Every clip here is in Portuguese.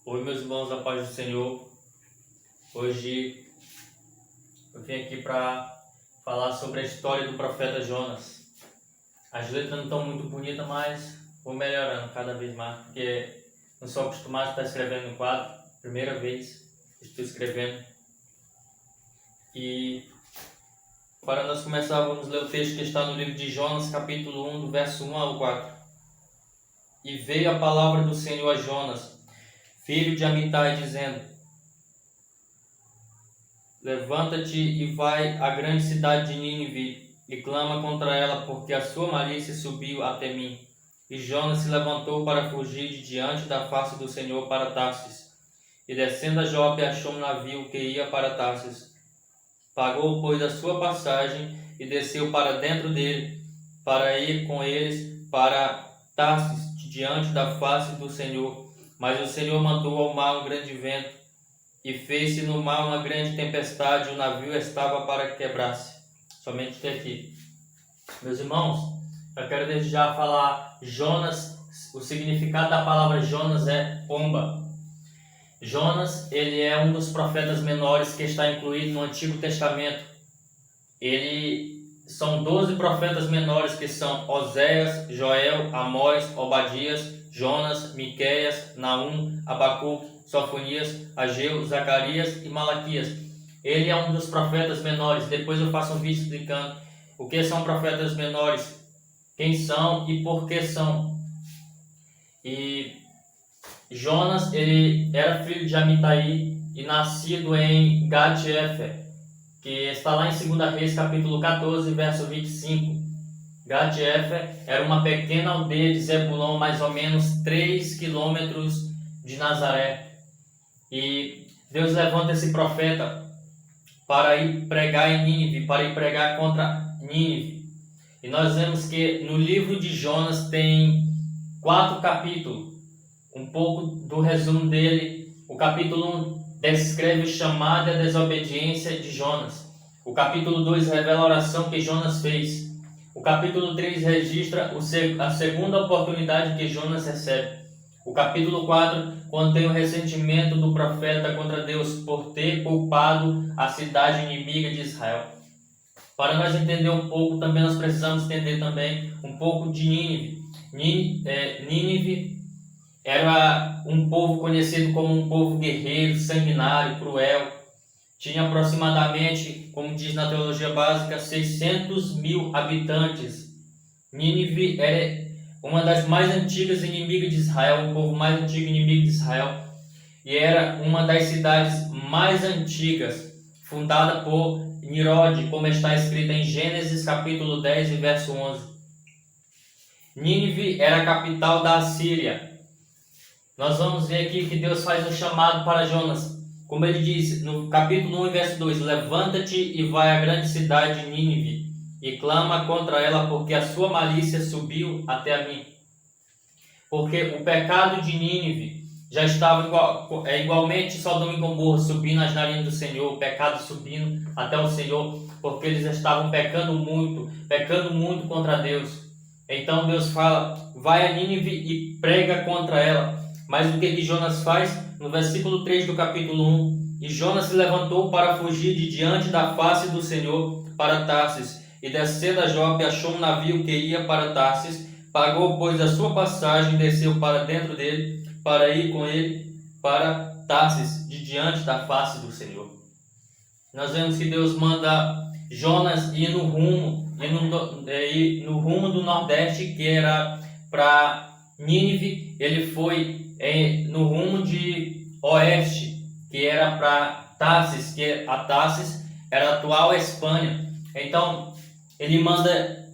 Oi, meus irmãos, a paz do Senhor. Hoje eu vim aqui para falar sobre a história do profeta Jonas. As letras não estão muito bonitas, mas vou melhorando cada vez mais, porque não sou acostumado a estar escrevendo em quadro. Primeira vez que estou escrevendo. E para nós começar, vamos ler o texto que está no livro de Jonas, capítulo 1, do verso 1 ao 4. E veio a palavra do Senhor a Jonas, filho de Amitai, dizendo: Levanta-te e vai à grande cidade de Nínive e clama contra ela, porque a sua malícia subiu até mim. E Jonas se levantou para fugir de diante da face do Senhor para Tarsis. E descendo a Jope, achou um navio que ia para Tarsis. Pagou, pois, a sua passagem e desceu para dentro dele, para ir com eles para Tarsis, diante da face do Senhor. Mas o Senhor mandou ao mar um grande vento, e fez-se no mar uma grande tempestade, e o navio estava para quebrar-se. Somente até aqui. Meus irmãos, eu quero desde já falar Jonas. O significado da palavra Jonas é pomba. Jonas, ele é um dos profetas menores que está incluído no Antigo Testamento. São 12 profetas menores, que são Oséias, Joel, Amós, Obadias, Jonas, Miqueias, Naum, Abacuque, Sofonias, Ageu, Zacarias e Malaquias. Ele é um dos profetas menores. Depois eu faço um vídeo explicando o que são profetas menores, quem são e por que são. E Jonas, ele era filho de Amitai e nascido em Gat-Hefer, que está lá em 2 Reis, capítulo 14, verso 25. Gat-Hefer era uma pequena aldeia de Zebulon, mais ou menos 3 quilômetros de Nazaré. E Deus levanta esse profeta para ir pregar em Nínive, para ir pregar contra Nínive. E nós vemos que no livro de Jonas tem 4 capítulos. Um pouco do resumo dele. O capítulo 1 descreve o chamado e a desobediência de Jonas. O capítulo 2 revela a oração que Jonas fez. O capítulo 3 registra a segunda oportunidade que Jonas recebe. O capítulo 4 contém o ressentimento do profeta contra Deus por ter poupado a cidade inimiga de Israel. Para nós entender um pouco, também nós precisamos entender também um pouco de Nínive. Nínive era um povo conhecido como um povo guerreiro, sanguinário, cruel. Tinha aproximadamente, como diz na teologia básica, 600 mil habitantes. Nínive era uma das mais antigas inimigas de Israel, o povo mais antigo inimigo de Israel. E era uma das cidades mais antigas, fundada por Nirode, como está escrito em Gênesis capítulo 10 e verso 11. Nínive era a capital da Assíria. Nós vamos ver aqui que Deus faz um chamado para Jonas. Como ele diz no capítulo 1 e verso 2, Levanta-te e vai à grande cidade de Nínive, e clama contra ela, porque a sua malícia subiu até a mim. Porque o pecado de Nínive já estava igualmente Sodoma e Gomorra subindo às narinas do Senhor, o pecado subindo até o Senhor, porque eles estavam pecando muito contra Deus. Então Deus fala, vai a Nínive e prega contra ela. Mas o que Jonas faz? No versículo 3 do capítulo 1, E Jonas se levantou para fugir de diante da face do Senhor para Tarsis, e descendo a Jope achou um navio que ia para Tarsis, pagou, pois, a sua passagem e desceu para dentro dele, para ir com ele para Tarsis, de diante da face do Senhor. Nós vemos que Deus manda Jonas ir no rumo do Nordeste, que era para Nínive. Ele foi no rumo de Oeste, que era para Tarsis, que a Tarsis era a atual Espanha. Então, ele manda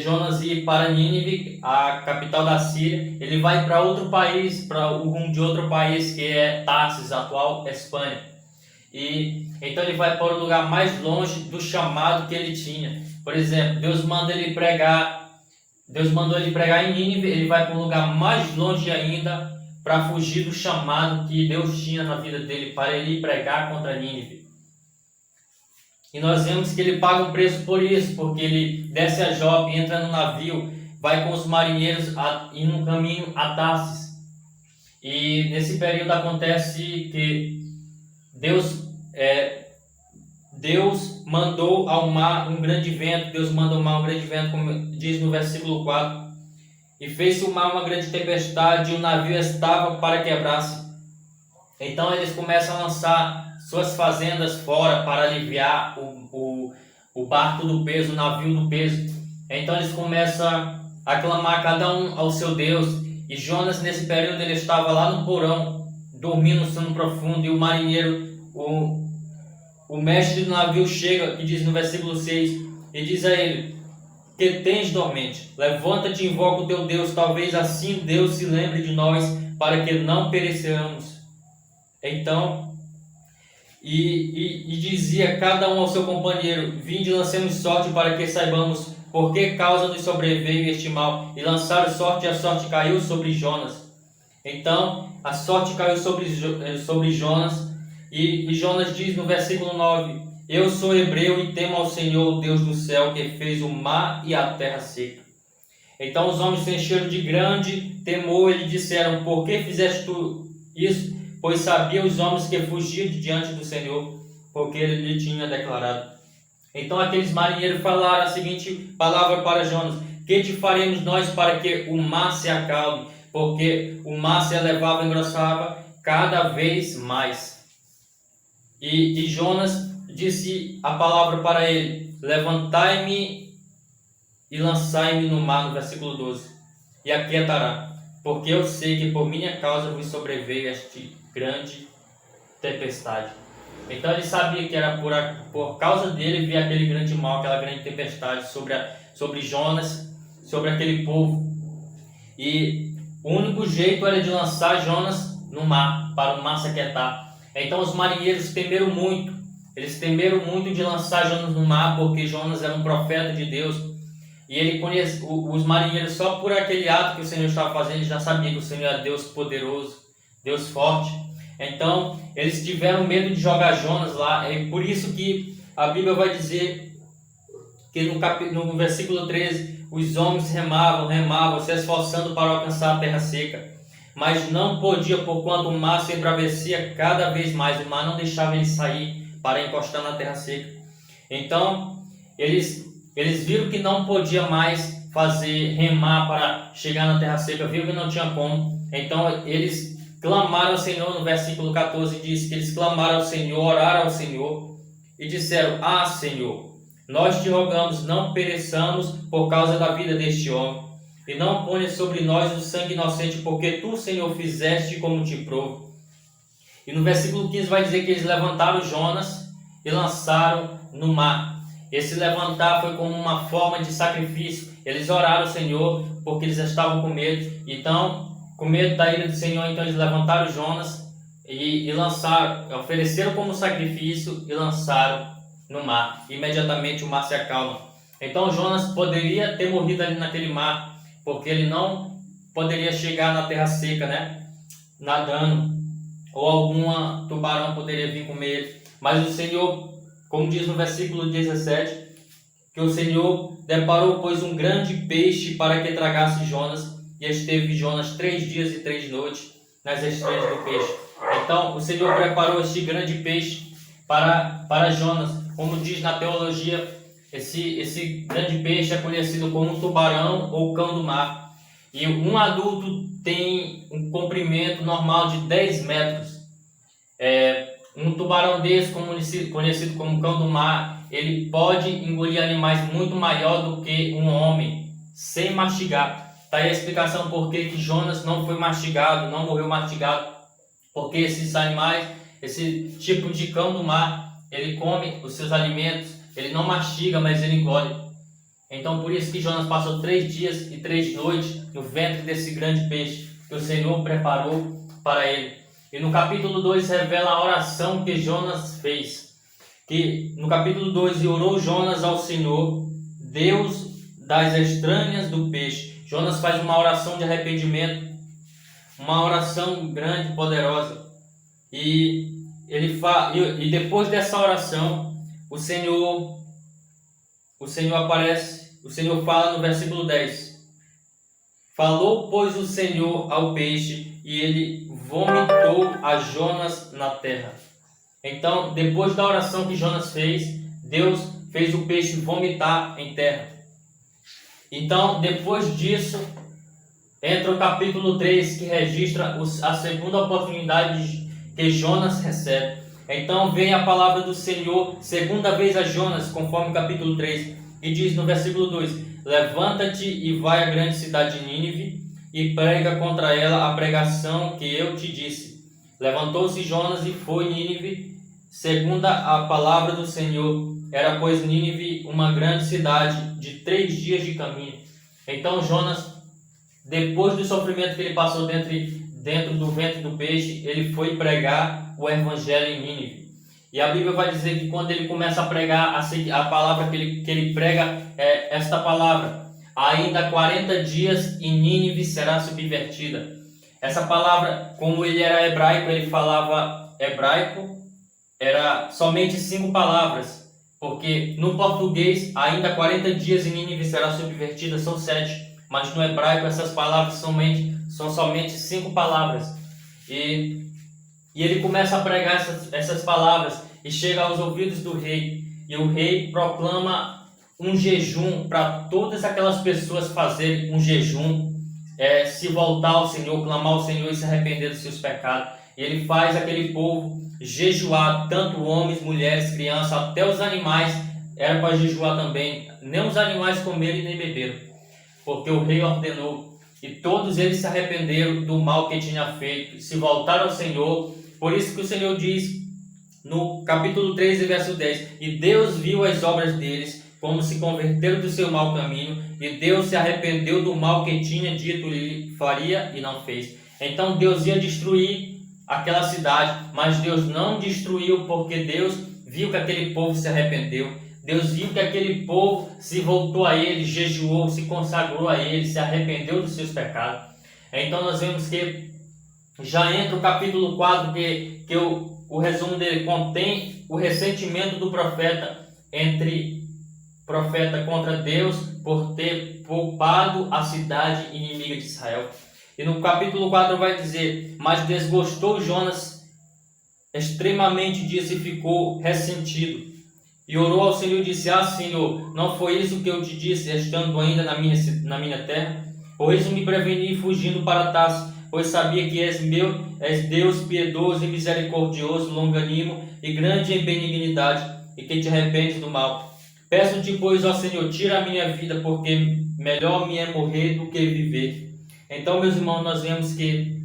Jonas ir para Nínive, a capital da Síria. Ele vai para outro país, para o rumo de outro país, que é Tarsis, a atual Espanha. E então ele vai para o lugar mais longe do chamado que ele tinha. Por exemplo, Deus mandou ele pregar em Nínive. Ele vai para um lugar mais longe ainda, para fugir do chamado que Deus tinha na vida dele, para ele ir pregar contra Nínive. E nós vemos que ele paga um preço por isso, porque ele desce a Jope, entra no navio, vai com os marinheiros e no caminho a Tarsis. E nesse período acontece que Deus mandou ao mar um grande vento. Deus mandou ao mar um grande vento, como diz no versículo 4. E fez-se o mar uma grande tempestade, e o navio estava para quebrar-se. Então eles começam a lançar suas fazendas fora para aliviar o barco do peso, o navio do peso. Então eles começam a clamar cada um ao seu Deus. E Jonas, nesse período, ele estava lá no porão, dormindo no sono profundo. E o marinheiro, o mestre do navio chega, que diz no versículo 6, e diz a ele: que tens dormente? Levanta-te e invoca o teu Deus, talvez assim Deus se lembre de nós, para que não pereçamos. Então, e dizia cada um ao seu companheiro: vinde, lancemos sorte, para que saibamos por que causa nos sobreveio este mal. E lançaram sorte, e a sorte caiu sobre Jonas. Então, a sorte caiu sobre Jonas, e Jonas diz no versículo 9: eu sou hebreu e temo ao Senhor, o Deus do céu, que fez o mar e a terra seca. Então os homens se encheram de grande temor e lhe disseram: por que fizeste tu isso? Pois sabiam os homens que fugiam de diante do Senhor, porque ele lhe tinha declarado. Então aqueles marinheiros falaram a seguinte palavra para Jonas: que te faremos nós para que o mar se acalme? Porque o mar se elevava e engrossava cada vez mais. E Jonas disse a palavra para ele: levantai-me e lançai-me no mar, no versículo 12, e aquietará, porque eu sei que por minha causa vos sobreveio esta grande tempestade. Então ele sabia que era por causa dele vir aquele grande mal, aquela grande tempestade sobre Jonas, sobre aquele povo. E o único jeito era de lançar Jonas no mar, para o mar se aquietar. Então os marinheiros temeram muito. Eles temeram muito de lançar Jonas no mar, porque Jonas era um profeta de Deus. E ele conhecia, os marinheiros, só por aquele ato que o Senhor estava fazendo, eles já sabiam que o Senhor é Deus poderoso, Deus forte. Então eles tiveram medo de jogar Jonas lá. É por isso que a Bíblia vai dizer que no versículo 13, os homens remavam, se esforçando para alcançar a terra seca. Mas não podia, porquanto o mar se embravecia cada vez mais. O mar não deixava eles sair para encostar na terra seca. Então eles viram que não podia mais remar para chegar na terra seca, viram que não tinha como. Então eles clamaram ao Senhor. No versículo 14 diz que eles clamaram ao Senhor, oraram ao Senhor e disseram: ah, Senhor, nós te rogamos, não pereçamos por causa da vida deste homem, e não ponha sobre nós o sangue inocente, porque tu, Senhor, fizeste como te provo. E no versículo 15 vai dizer que eles levantaram Jonas e lançaram no mar. Esse levantar foi como uma forma de sacrifício. Eles oraram ao Senhor porque eles estavam com medo. Então, com medo da ira do Senhor, então eles levantaram Jonas e lançaram, ofereceram como sacrifício e lançaram no mar. Imediatamente o mar se acalma. Então Jonas poderia ter morrido ali naquele mar, porque ele não poderia chegar na terra seca, nadando, ou alguma tubarão poderia vir comer ele. Mas o Senhor, como diz no versículo 17, que o Senhor deparou, pois, um grande peixe para que tragasse Jonas, e esteve Jonas 3 dias e 3 noites nas estrelas do peixe. Então o Senhor preparou este grande peixe para Jonas. Como diz na teologia, esse grande peixe é conhecido como um tubarão ou cão do mar. E um adulto tem um comprimento normal de 10 metros. Um tubarão desse, conhecido como cão do mar, ele pode engolir animais muito maior do que um homem, sem mastigar. Está aí a explicação por que Jonas não foi mastigado, não morreu mastigado. Porque esses animais, esse tipo de cão do mar, ele come os seus alimentos, ele não mastiga, mas ele engole. Então por isso que Jonas passou 3 dias e 3 noites no ventre desse grande peixe que o Senhor preparou para ele. E no capítulo 2 revela a oração que Jonas fez. Que no capítulo 2, e orou Jonas ao Senhor, Deus das entranhas do peixe. Jonas faz uma oração de arrependimento, uma oração grande, poderosa. E depois dessa oração, o Senhor aparece, o Senhor fala no versículo 10. Falou, pois, o Senhor ao peixe, e ele vomitou a Jonas na terra. Então, depois da oração que Jonas fez, Deus fez o peixe vomitar em terra. Então, depois disso, entra o capítulo 3, que registra a segunda oportunidade que Jonas recebe. Então vem a palavra do Senhor segunda vez a Jonas, conforme o capítulo 3, e diz no versículo 2: levanta-te e vai à grande cidade de Nínive e prega contra ela a pregação que eu te disse. Levantou-se Jonas e foi Nínive, segundo a palavra do Senhor. Era, pois, Nínive uma grande cidade de 3 dias de caminho. Então Jonas, depois do sofrimento que ele passou dentro do ventre do peixe, ele foi pregar o evangelho em Nínive. E a Bíblia vai dizer que quando ele começa a pregar, a palavra que ele prega é esta palavra: ainda 40 dias e Nínive será subvertida. Essa palavra, como ele era hebraico, ele falava hebraico, era somente 5 palavras, porque no português, ainda 40 dias e Nínive será subvertida, são 7, mas no hebraico essas palavras são somente 5 palavras. E ele começa a pregar essas palavras e chega aos ouvidos do rei, e o rei proclama um jejum para todas aquelas pessoas fazerem um jejum, se voltar ao Senhor, clamar ao Senhor e se arrepender dos seus pecados. E ele faz aquele povo jejuar, tanto homens, mulheres, crianças, até os animais era para jejuar também. Nem os animais comeram e nem beberam, porque o rei ordenou. E todos eles se arrependeram do mal que tinha feito, se voltaram ao Senhor. Por isso que o Senhor diz no capítulo 13, verso 10: e Deus viu as obras deles, como se converteram do seu mau caminho, e Deus se arrependeu do mal que tinha dito lhe faria e não fez. Então Deus ia destruir aquela cidade, mas Deus não destruiu, porque Deus viu que aquele povo se arrependeu. Deus viu que aquele povo se voltou a Ele, jejuou, se consagrou a Ele, se arrependeu dos seus pecados. Então nós vemos que já entra o capítulo 4, que o resumo dele contém o ressentimento do profeta contra Deus por ter poupado a cidade inimiga de Israel. E no capítulo 4 vai dizer: mas desgostou Jonas extremamente disso e ficou ressentido. E orou ao Senhor e disse: Senhor, não foi isso que eu te disse, estando ainda na minha terra? Por isso me preveni fugindo para Tarso, pois sabia que és Deus piedoso e misericordioso, longânimo e grande em benignidade, e que te arrependes do mal. Peço-te, pois, ó Senhor, tira a minha vida, porque melhor me é morrer do que viver. Então, meus irmãos, nós vemos que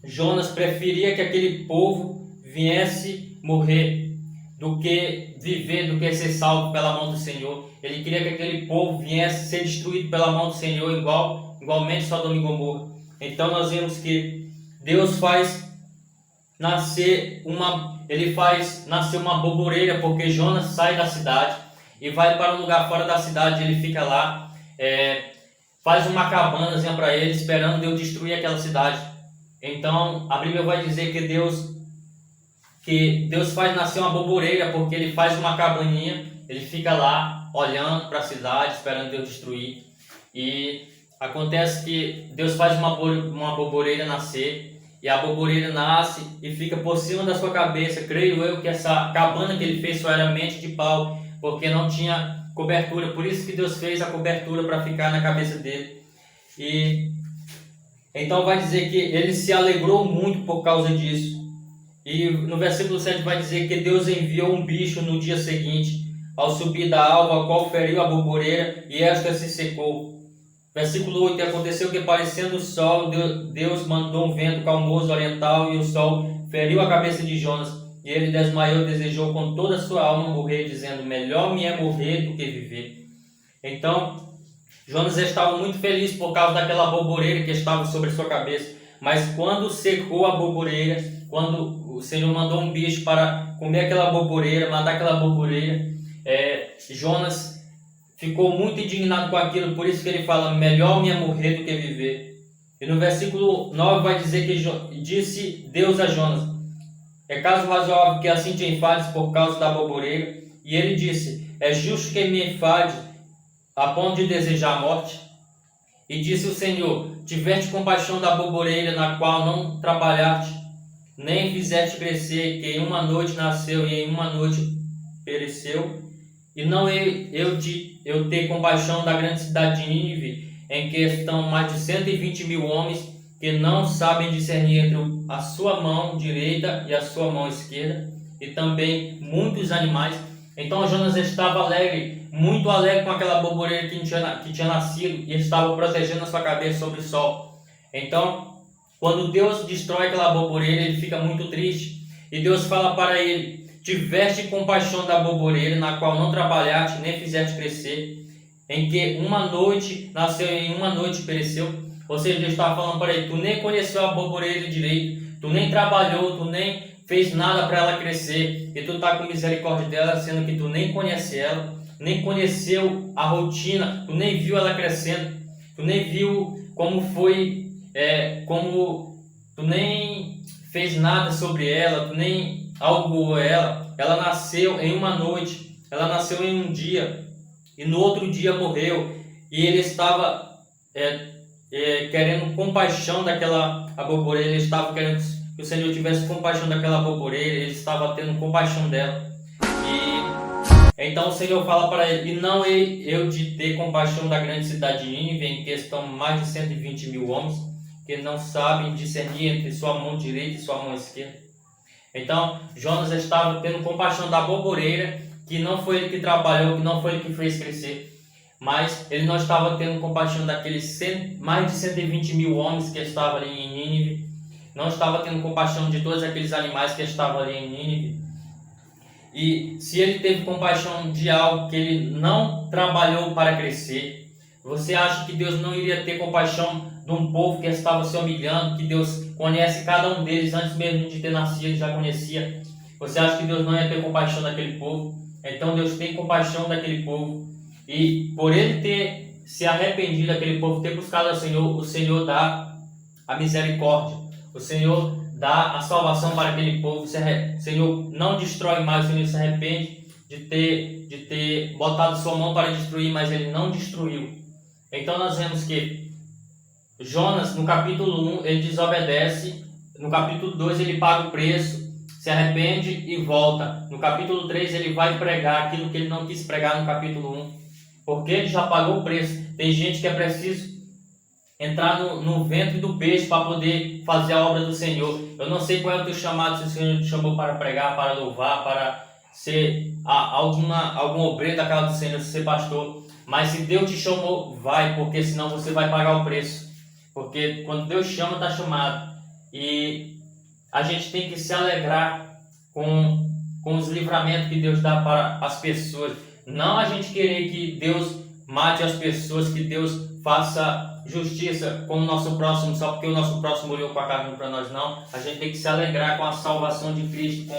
Jonas preferia que aquele povo viesse morrer do que viver, do que ser salvo pela mão do Senhor. Ele queria que aquele povo viesse ser destruído pela mão do Senhor, igualmente Sodoma e Gomorra. Então nós vemos que Deus faz nascer uma bobureira, porque Jonas sai da cidade e vai para um lugar fora da cidade. Ele fica lá, faz uma cabanazinha para ele, esperando Deus destruir aquela cidade. Então a Bíblia vai dizer que Deus faz nascer uma bobureira, porque ele faz uma cabaninha, ele fica lá olhando para a cidade, esperando Deus destruir. E acontece que Deus faz uma bobureira nascer, e a bobureira nasce e fica por cima da sua cabeça. Creio eu que essa cabana que ele fez só era mente de pau, porque não tinha cobertura. Por isso que Deus fez a cobertura, para ficar na cabeça dele. E então vai dizer que ele se alegrou muito por causa disso. E no versículo 7 vai dizer que Deus enviou um bicho no dia seguinte, ao subir da alva, ao qual feriu a bobureira, e esta se secou. Versículo 8: aconteceu que, parecendo o sol, Deus mandou um vento calmoso oriental, e o sol feriu a cabeça de Jonas, e ele desmaiou e desejou com toda a sua alma morrer, dizendo: melhor me é morrer do que viver. Então Jonas estava muito feliz por causa daquela bobureira que estava sobre a sua cabeça. Mas quando secou a bobureira, quando o Senhor mandou um bicho para comer aquela bobureira, matar aquela bobureira, Jonas ficou muito indignado com aquilo. Por isso que ele fala: melhor me é morrer do que viver. E no versículo 9 vai dizer que disse Deus a Jonas: é caso razoável que assim te enfades por causa da bobureira? E ele disse: é justo que me enfade a ponto de desejar a morte? E disse o Senhor: tiveste compaixão da boboreira, na qual não trabalhaste, nem fizeste crescer, que em uma noite nasceu e em uma noite pereceu, e não eu ter compaixão da grande cidade de Nínive, em que estão mais de 120 mil homens, que não sabem discernir entre a sua mão direita e a sua mão esquerda, e também muitos animais. Então Jonas estava alegre, muito alegre com aquela boboreira que tinha nascido, e estava protegendo a sua cabeça sobre o sol. Então, quando Deus destrói aquela boboreira, ele fica muito triste, e Deus fala para ele: tiveste compaixão da boboreira, na qual não trabalhaste, nem fizeste crescer, em que uma noite nasceu e em uma noite pereceu. Ou seja, Deus estava falando para ele: tu nem conheceu a boboreira direito, tu nem trabalhou, tu nem fez nada para ela crescer, e tu está com misericórdia dela, sendo que tu nem conhece ela, nem conheceu a rotina, tu nem viu ela crescendo, tu nem viu como foi, tu nem fez nada sobre ela, tu nem alugou ela. Ela nasceu em uma noite, ela nasceu em um dia, e no outro dia morreu, e ele estava querendo compaixão daquela boboreira, ele estava querendo que o Senhor tivesse compaixão daquela boboreira, ele estava tendo compaixão dela. E então o Senhor fala para ele: e não eu de ter compaixão da grande cidade de Nínive, em que estão mais de 120 mil homens, que não sabem discernir entre sua mão direita e sua mão esquerda. Então Jonas estava tendo compaixão da boboreira, que não foi ele que trabalhou, que não foi ele que fez crescer, mas ele não estava tendo compaixão daqueles mais de 120 mil homens que estavam ali em Nínive, não estava tendo compaixão de todos aqueles animais que estavam ali em Nínive. E se ele teve compaixão de algo que ele não trabalhou para crescer, você acha que Deus não iria ter compaixão de um povo que estava se humilhando, que Deus conhece cada um deles antes mesmo de ter nascido, já conhecia? Você acha que Deus não ia ter compaixão daquele povo? Então Deus tem compaixão daquele povo, e por ele ter se arrependido daquele povo, ter buscado ao Senhor, o Senhor dá a misericórdia, o Senhor dá a salvação para aquele povo. O Senhor não destrói mais, o Senhor se arrepende de ter botado sua mão para destruir, mas ele não destruiu. Então nós vemos que Jonas, no capítulo 1, ele desobedece, no capítulo 2 ele paga o preço, se arrepende e volta. No capítulo 3 ele vai pregar aquilo que ele não quis pregar no capítulo 1, porque ele já pagou o preço. Tem gente que é preciso entrar no ventre do peixe para poder fazer a obra do Senhor. Eu não sei qual é o teu chamado, se o Senhor te chamou para pregar, para louvar, para ser algum obreiro da casa do Senhor, ser pastor. Mas se Deus te chamou, vai, porque senão você vai pagar o preço. Porque quando Deus chama, está chamado. E a gente tem que se alegrar com os livramentos que Deus dá para as pessoas. Não a gente querer que Deus mate as pessoas, que Deus faça justiça com o nosso próximo, só porque o nosso próximo olhou com a carne para nós. Não, a gente tem que se alegrar com a salvação de Cristo,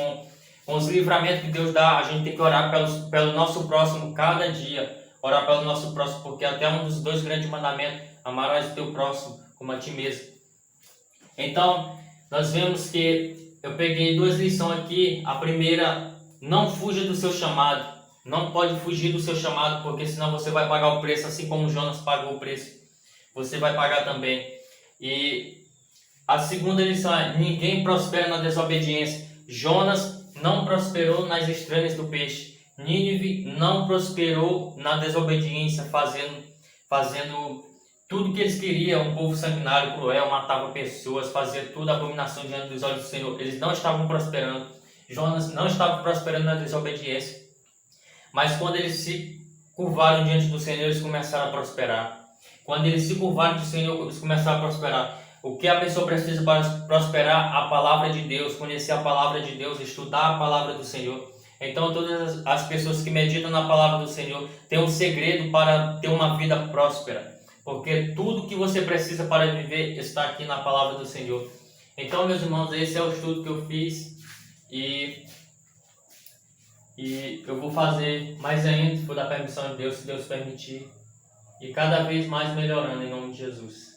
com os livramentos que Deus dá. A gente tem que orar pelo nosso próximo cada dia, orar pelo nosso próximo, porque até um dos 2 grandes mandamentos: amarás o teu próximo como a ti mesmo. Então nós vemos que eu peguei 2 lições aqui. A primeira: não fuja do seu chamado. Não pode fugir do seu chamado, porque senão você vai pagar o preço, assim como Jonas pagou o preço. Você vai pagar também. E a segunda lição é: ninguém prospera na desobediência. Jonas não prosperou nas estranhas do peixe. Nínive não prosperou na desobediência, fazendo tudo que eles queriam. Um povo sanguinário, cruel, matava pessoas, fazia tudo abominação diante dos olhos do Senhor. Eles não estavam prosperando. Jonas não estava prosperando na desobediência. Mas quando eles se curvaram diante do Senhor, eles começaram a prosperar. Quando eles se curvaram diante do Senhor, eles começaram a prosperar. O que a pessoa precisa para prosperar? A palavra de Deus, conhecer a palavra de Deus, estudar a palavra do Senhor. Então todas as pessoas que meditam na palavra do Senhor têm um segredo para ter uma vida próspera. Porque tudo que você precisa para viver está aqui na palavra do Senhor. Então, meus irmãos, esse é o estudo que eu fiz. E eu vou fazer mais ainda, se for da permissão de Deus, se Deus permitir. E cada vez mais melhorando, em nome de Jesus.